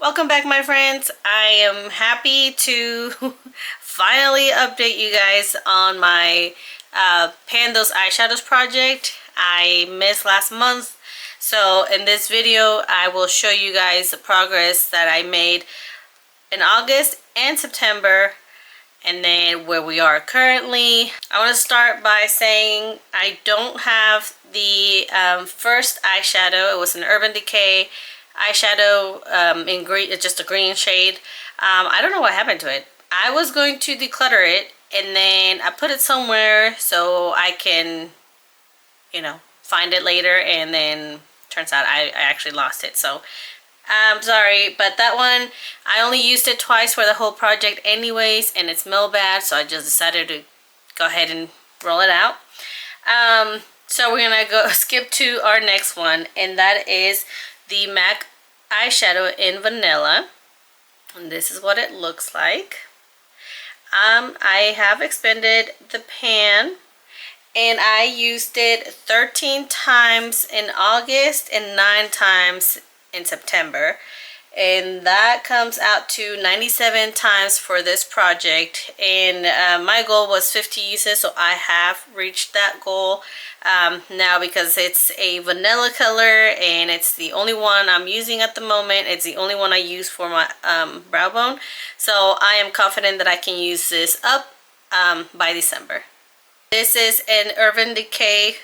Welcome back, my friends. I am happy to finally update you guys on my Those Eyeshadows project. I missed last month, so in this video I will show you guys the progress that I made in August and September, and then where we are currently. I want to start by saying I don't have the first eyeshadow. It was an Urban Decay eyeshadow in green. It's just a green shade. I don't know what happened to it. I was going to declutter it, and then I put it somewhere so I can, find it later, and then turns out I actually lost it. So I'm sorry, but that one, I only used it twice for the whole project anyways, and it smelled bad, so I just decided to go ahead and roll it out. So we're gonna go skip to our next one, and that is the MAC eyeshadow in Vanilla. And this is what it looks like. I have expended the pan, and I used it 13 times in August and 9 times in September, and that comes out to 97 times for this project. And my goal was 50 uses, so I have reached that goal now, because it's a vanilla color and it's the only one I'm using at the moment. It's the only one I use for my brow bone, so I am confident that I can use this up by December. This is an Urban Decay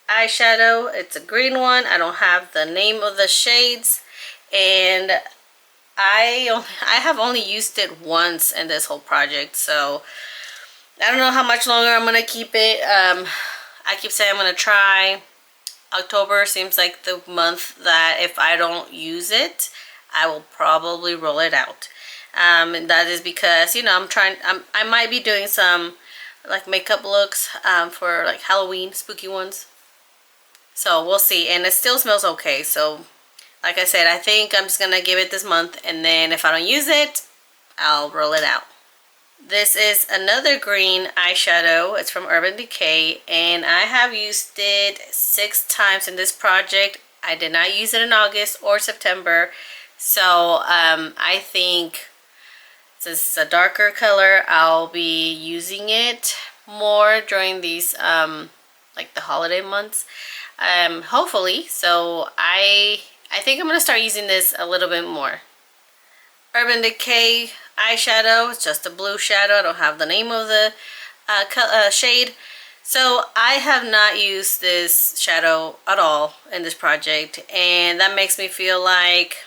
eyeshadow. It's a green one. I don't have the name of the shades, and I have only used it once in this whole project, so I don't know how much longer I'm gonna keep it. I keep saying I'm gonna try. October seems like the month that if I don't use it, I will probably roll it out. And that is because, I might be doing some like makeup looks for like Halloween spooky ones. So we'll see. And it still smells okay. So like I said, I think I'm just gonna give it this month, and then if I don't use it, I'll roll it out. This is another green eyeshadow. It's from Urban Decay, and I have used it 6 times in this project. I did not use it in August or September, so I think since it's a darker color, I'll be using it more during these like the holiday months, hopefully. So I think I'm gonna start using this a little bit more. Urban Decay eyeshadow. It's just a blue shadow. I don't have the name of the shade. So I have not used this shadow at all in this project, and that makes me feel like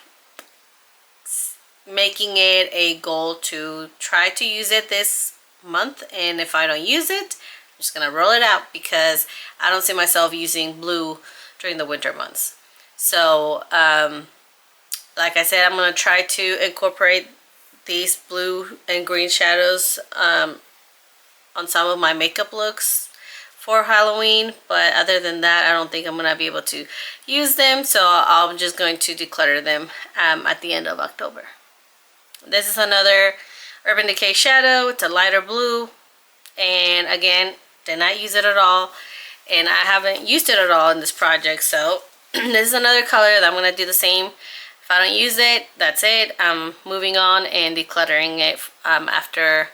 making it a goal to try to use it this month. And if I don't use it, I'm just gonna roll it out, because I don't see myself using blue during the winter months. So like I said, I'm gonna try to incorporate these blue and green shadows on some of my makeup looks for Halloween, but other than that, I don't think I'm gonna be able to use them, so I'm just going to declutter them at the end of October. This is another Urban Decay shadow. It's a lighter blue, and again, did not use it at all, and I haven't used it at all in this project. So this is another color that I'm gonna do the same. If I don't use it, that's it. I'm moving on and decluttering it after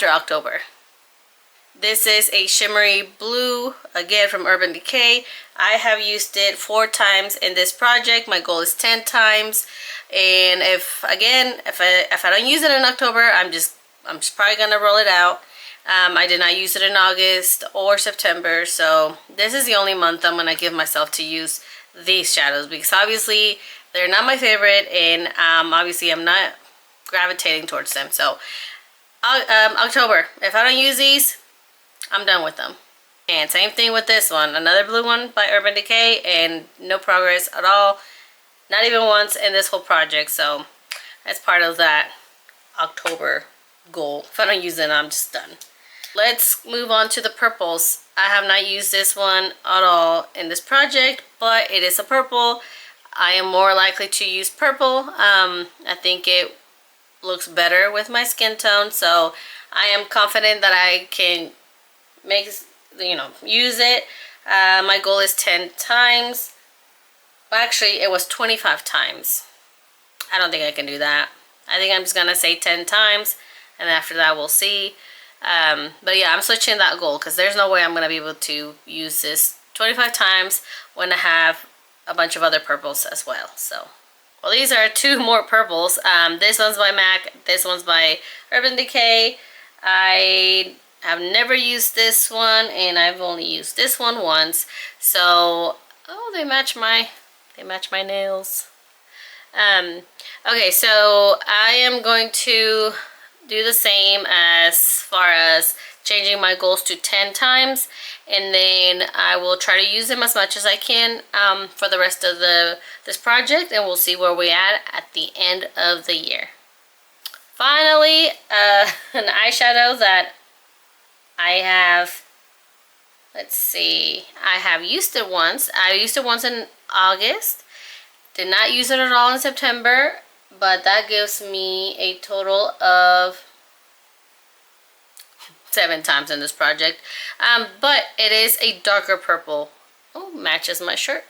October. This is a shimmery blue, again from Urban Decay. I have used it 4 times in this project. My goal is 10 times. And if I don't use it in October, I'm just probably gonna roll it out. I did not use it in August or September, so this is the only month I'm gonna give myself to use these shadows, because obviously they're not my favorite, and obviously I'm not gravitating towards them. So October, if I don't use these, I'm done with them. And same thing with this one, another blue one by Urban Decay, and no progress at all, not even once in this whole project. So that's part of that October goal. If I don't use it, I'm just done. Let's move on to the purples. I have not used this one at all in this project, but it is a purple. I am more likely to use purple. I think it looks better with my skin tone, so I am confident that I can use it. My goal is 10 times. Actually, it was 25 times. I don't think I can do that. I think I'm just gonna say 10 times, and after that we'll see. But yeah, I'm switching that goal because there's no way I'm gonna be able to use this 25 times when I have a bunch of other purples as well. So, well, these are 2 more purples. This one's by MAC, this one's by Urban Decay. I have never used this one, and I've only used this one once. So, oh, they match my nails. Okay, so I am going to do the same as far as changing my goals to 10 times, and then I will try to use them as much as I can for the rest of this project, and we'll see where we're at the end of the year. Finally, an eyeshadow that I have, let's see, I have used it once. I used it once in August. Did not use it at all in September, but that gives me a total of 7 times in this project. But it is a darker purple. Oh, matches my shirt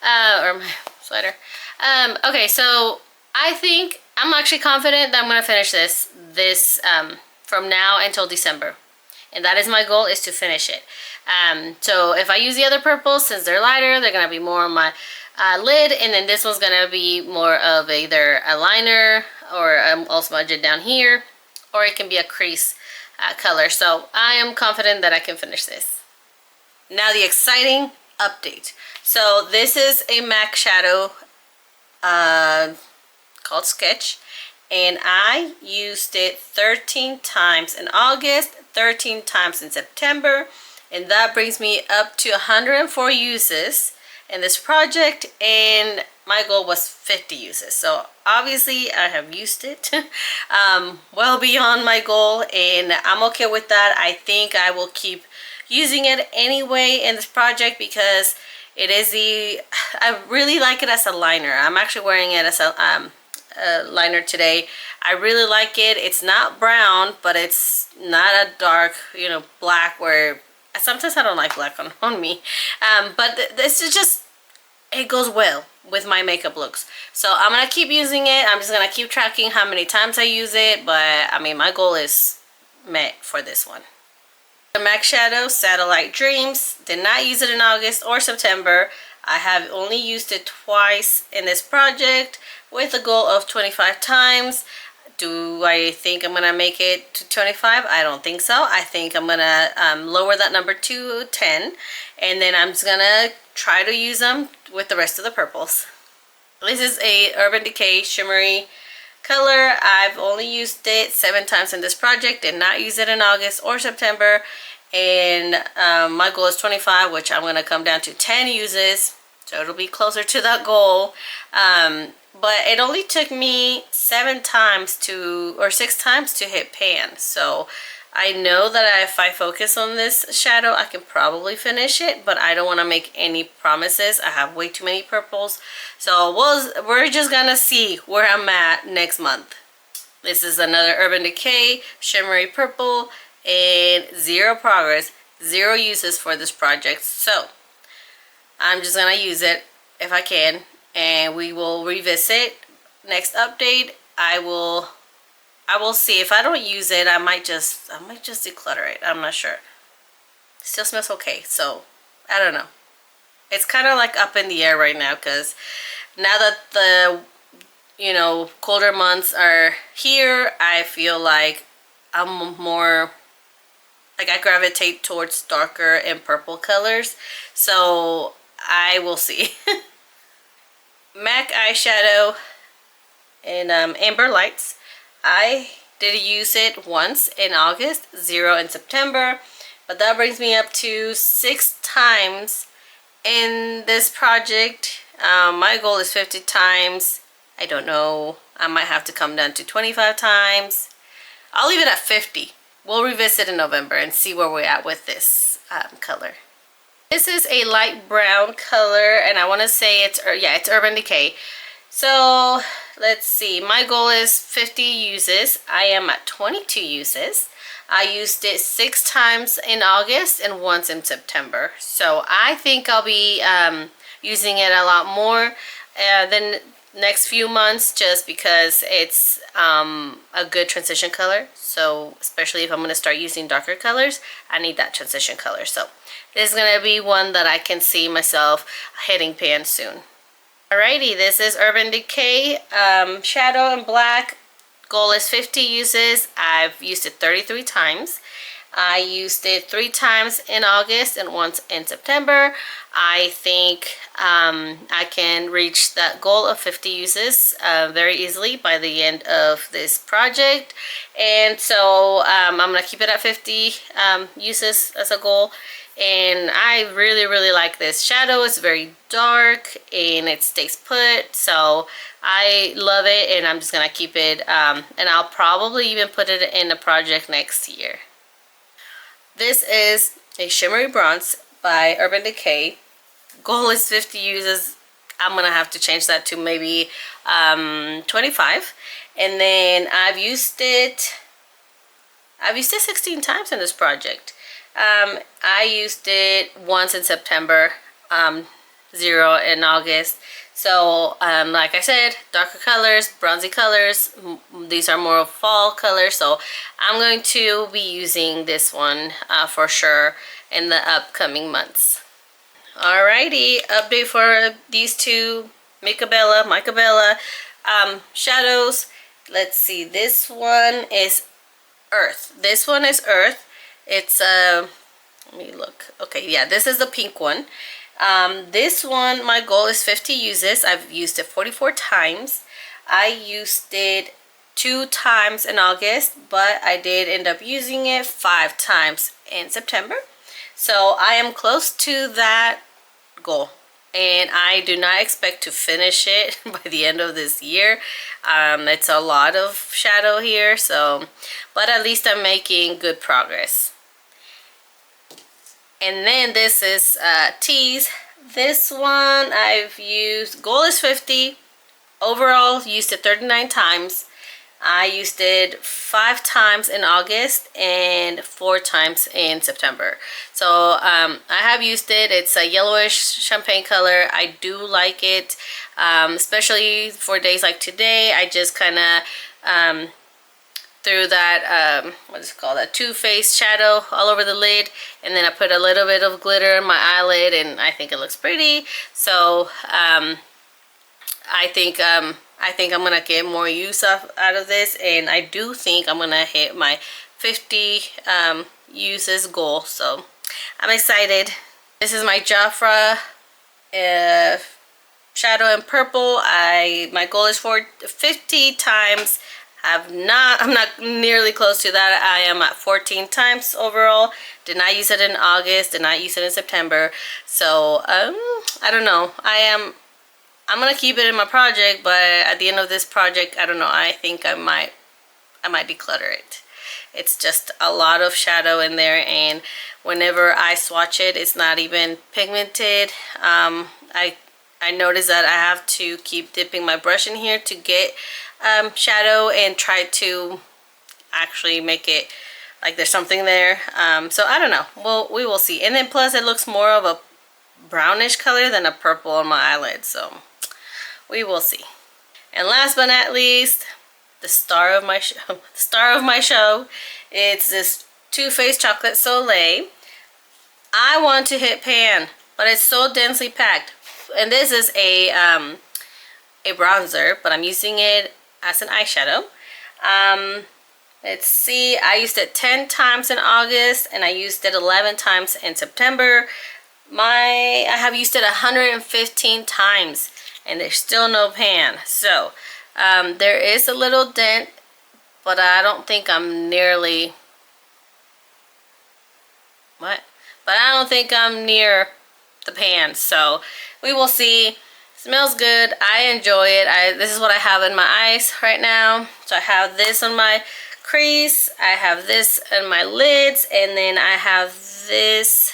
or my sweater. Okay, so I think I'm actually confident that I'm gonna finish this from now until December, and that is my goal, is to finish it. So if I use the other purples, since they're lighter, they're gonna be more on my lid, and then this one's gonna be more of either a liner, or I'll smudge it down here, or it can be a crease color. So I am confident that I can finish this. Now the exciting update. So this is a MAC shadow called Sketch, and I used it 13 times in August, 13 times in September, and that brings me up to 104 uses in this project, and my goal was 50 uses. So obviously I have used it well beyond my goal, and I'm okay with that. I think I will keep using it anyway in this project because it is I really like it as a liner. I'm actually wearing it as a liner today. I really like it. It's not brown, but it's not a dark, you know, black, where sometimes I don't like black on me. But this is just, it goes well with my makeup looks. So I'm gonna keep using it. I'm just gonna keep tracking how many times I use it, but I mean, my goal is met for this one. The MAC Shadow Satellite Dreams, did not use it in August or September. I have only used it twice in this project with a goal of 25 times. Do I think I'm gonna make it to 25? I don't think so. I think I'm gonna lower that number to 10, and then I'm just gonna try to use them with the rest of the purples. This is a Urban Decay shimmery color. I've only used it 7 times in this project. Did not use it in August or September, and my goal is 25, which I'm gonna come down to 10 uses, so it'll be closer to that goal. But it only took me 7 times or 6 times to hit pan. So I know that if I focus on this shadow, I can probably finish it, but I don't want to make any promises. I have way too many purples. So we're just gonna see where I'm at next month. This is another Urban Decay shimmery purple, and 0 progress, 0 uses for this project. So I'm just gonna use it if I can, and we will revisit next update. I will see. If I don't use it, I might just declutter it. I'm not sure. Still smells okay, so I don't know. It's kind of like up in the air right now, because now that the, you know, colder months are here, I feel like I'm more like, I gravitate towards darker and purple colors. So I will see. MAC eyeshadow in Amber Lights. I did use it once in August, 0 in September, but that brings me up to 6 times in this project. My goal is 50 times. I don't know. I might have to come down to 25 times. I'll leave it at 50. We'll revisit in November and see where we're at with this color. This is a light brown color, and I want to say it's Urban Decay. So let's see, my goal is 50 uses. I am at 22 uses. I used it 6 times in August and once in September. So I think I'll be using it a lot more than next few months, just because it's a good transition color. So especially if I'm going to start using darker colors, I need that transition color. So this is going to be one that I can see myself hitting pan soon. Alrighty, this is Urban Decay Shadow in Black. Goal is 50 uses. I've used it 33 times. I used it 3 times in August and once in September. I think I can reach that goal of 50 uses very easily by the end of this project. And so I'm going to keep it at 50 uses as a goal. And I really like this shadow. It's very dark and it stays put, so I love it, and I'm just gonna keep it and I'll probably even put it in a project next year. This is a shimmery bronze by Urban Decay. Goal is 50 uses. I'm gonna have to change that to maybe 25. And then I've used it 16 times in this project. I used it once in September, 0 in August. So like I said, darker colors, bronzy colors. These are more fall colors, so I'm going to be using this one for sure in the upcoming months. Alrighty, update for these two Mica Bella shadows. Let's see, this one is Earth. This one is Earth. It's let me look. Okay, yeah, this is the pink one. This one, my goal is 50 uses. I've used it 44 times. I used it 2 times in August, but I did end up using it 5 times in September. So I am close to that goal, and I do not expect to finish it by the end of this year. It's a lot of shadow here, so but at least I'm making good progress. And then this is Tease. This one I've used, goal is 50. Overall, used it 39 times. I used it 5 times in August and 4 times in September. So I have used it. It's a yellowish champagne color. I do like it, especially for days like today. I just kind of through that what is it called, a Too Faced shadow all over the lid, and then I put a little bit of glitter in my eyelid, and I think it looks pretty. So I think I'm gonna get more use out of this, and I do think I'm gonna hit my 50 uses goal. So I'm excited. This is my Jafra shadow in purple. My goal is for 50 times. I'm not nearly close to that. I am at 14 times overall. Did not use it in August, did not use it in September. So I don't know. I'm gonna keep it in my project, but at the end of this project, I don't know. I think I might declutter it. It's just a lot of shadow in there, and whenever I swatch it, it's not even pigmented. I noticed that I have to keep dipping my brush in here to get shadow and try to actually make it like there's something there. So I don't know. Well, we will see. And then plus it looks more of a brownish color than a purple on my eyelid. So we will see. And last but not least, the star of my show, it's this Too Faced Chocolate Soleil. I want to hit pan, but it's so densely packed. And this is a bronzer, but I'm using it as an eyeshadow. Let's see, I used it 10 times in August, and I used it 11 times in September. I have used it 115 times, and there's still no pan. So there is a little dent, but I don't think I'm nearly but I don't think I'm near the pan. So we will see. Smells good. I enjoy it. This is what I have in my eyes right now. So I have this on my crease, I have this on my lids, and then I have this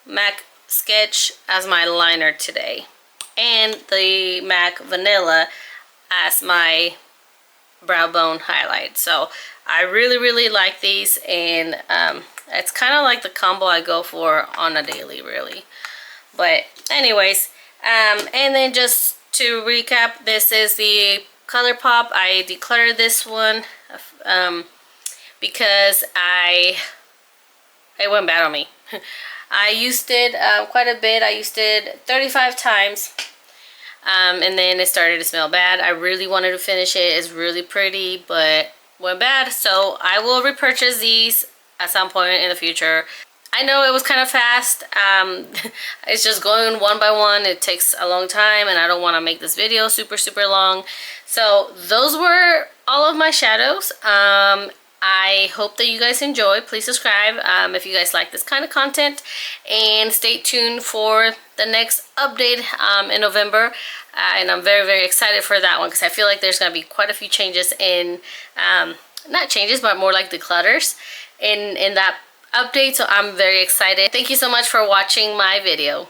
MAC Sketch as my liner today, and the MAC Vanilla as my brow bone highlight. So I really like these, and it's kind of like the combo I go for on a daily, really. But anyways, And then just to recap, this is the ColourPop. I decluttered this one because it went bad on me. I used it quite a bit. I used it 35 times. And then it started to smell bad. I really wanted to finish it. It's really pretty, but went bad. So I will repurchase these at some point in the future. I know it was kind of fast. It's just going one by one. It takes a long time, and I don't want to make this video super long. So those were all of my shadows. I hope that you guys enjoy. Please subscribe if you guys like this kind of content, and stay tuned for the next update in November. And I'm very excited for that one because I feel like there's going to be quite a few changes in, not changes, but more like declutters in that update. So I'm very excited. Thank you so much for watching my video.